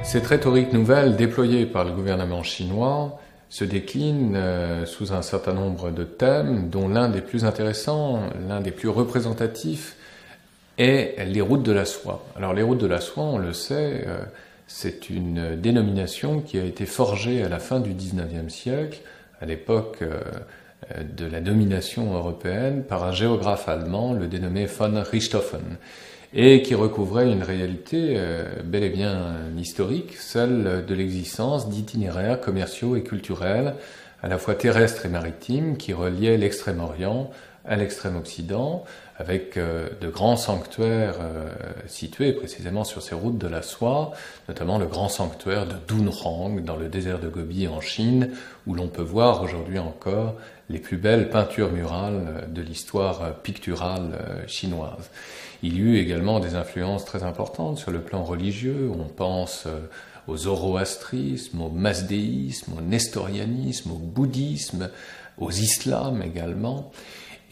Cette rhétorique nouvelle déployée par le gouvernement chinois se décline sous un certain nombre de thèmes, dont l'un des plus intéressants, l'un des plus représentatifs, est les routes de la soie. Alors les routes de la soie, on le sait, c'est une dénomination qui a été forgée à la fin du XIXe siècle, à l'époque de la domination européenne, par un géographe allemand, le dénommé von Richthofen, et qui recouvrait une réalité bel et bien historique, celle de l'existence d'itinéraires commerciaux et culturels, à la fois terrestres et maritimes, qui reliaient l'Extrême-Orient à l'Extrême-Occident, avec de grands sanctuaires situés précisément sur ces routes de la soie, notamment le grand sanctuaire de Dunhuang, dans le désert de Gobi en Chine, où l'on peut voir aujourd'hui encore les plus belles peintures murales de l'histoire picturale chinoise. Il y eut également des influences très importantes sur le plan religieux. On pense au zoroastrisme, au mazdéisme, au nestorianisme, au bouddhisme, aux islams également.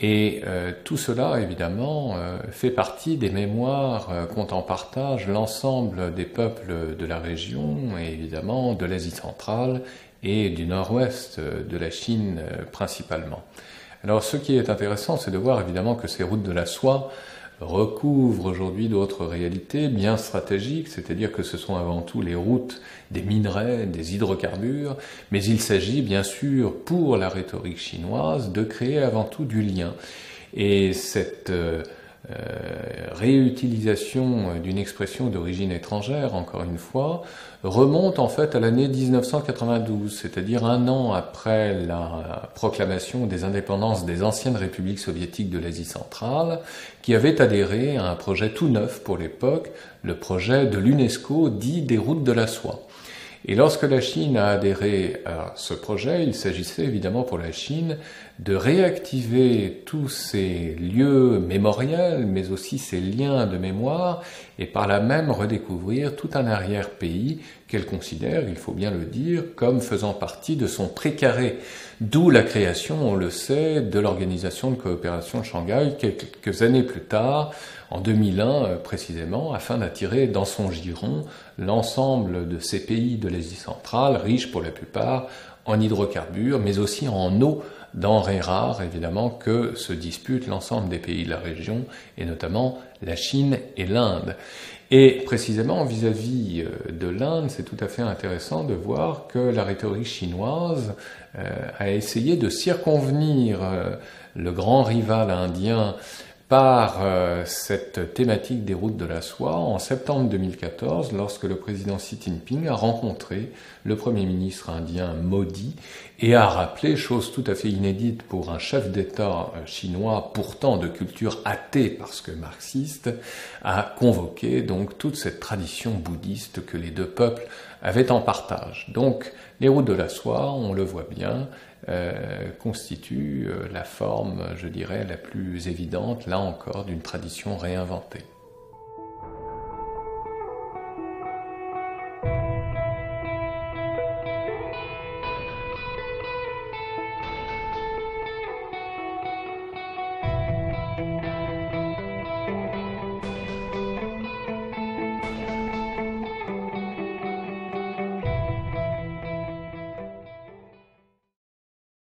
Et tout cela, évidemment, fait partie des mémoires qu'ont en partage l'ensemble des peuples de la région, et évidemment de l'Asie centrale et du nord-ouest de la Chine principalement. Alors ce qui est intéressant, c'est de voir évidemment que ces routes de la soie recouvrent aujourd'hui d'autres réalités bien stratégiques, c'est-à-dire que ce sont avant tout les routes des minerais, des hydrocarbures, mais il s'agit bien sûr, pour la rhétorique chinoise, de créer avant tout du lien. Et cette réutilisation d'une expression d'origine étrangère, encore une fois, remonte en fait à l'année 1992, c'est-à-dire un an après la proclamation des indépendances des anciennes républiques soviétiques de l'Asie centrale, qui avaient adhéré à un projet tout neuf pour l'époque, le projet de l'UNESCO dit des routes de la soie. Et lorsque la Chine a adhéré à ce projet, il s'agissait évidemment pour la Chine de réactiver tous ces lieux mémoriels, mais aussi ces liens de mémoire, et par là même redécouvrir tout un arrière-pays qu'elle considère, il faut bien le dire, comme faisant partie de son précaré. D'où la création, on le sait, de l'Organisation de coopération de Shanghai quelques années plus tard, en 2001 précisément, afin d'attirer dans son giron l'ensemble de ces pays de l'Asie centrale, riches pour la plupart en hydrocarbures, mais aussi en eau, denrées rares évidemment, que se disputent l'ensemble des pays de la région, et notamment la Chine et l'Inde. Et précisément vis-à-vis de l'Inde, c'est tout à fait intéressant de voir que la rhétorique chinoise a essayé de circonvenir le grand rival indien par cette thématique des routes de la soie en septembre 2014, lorsque le président Xi Jinping a rencontré le Premier ministre indien Modi et a rappelé, chose tout à fait inédite pour un chef d'État chinois, pourtant de culture athée parce que marxiste, a convoqué donc toute cette tradition bouddhiste que les deux peuples avaient en partage. Donc les routes de la soie, on le voit bien, constituent la forme, je dirais, la plus évidente, là encore, d'une tradition réinventée.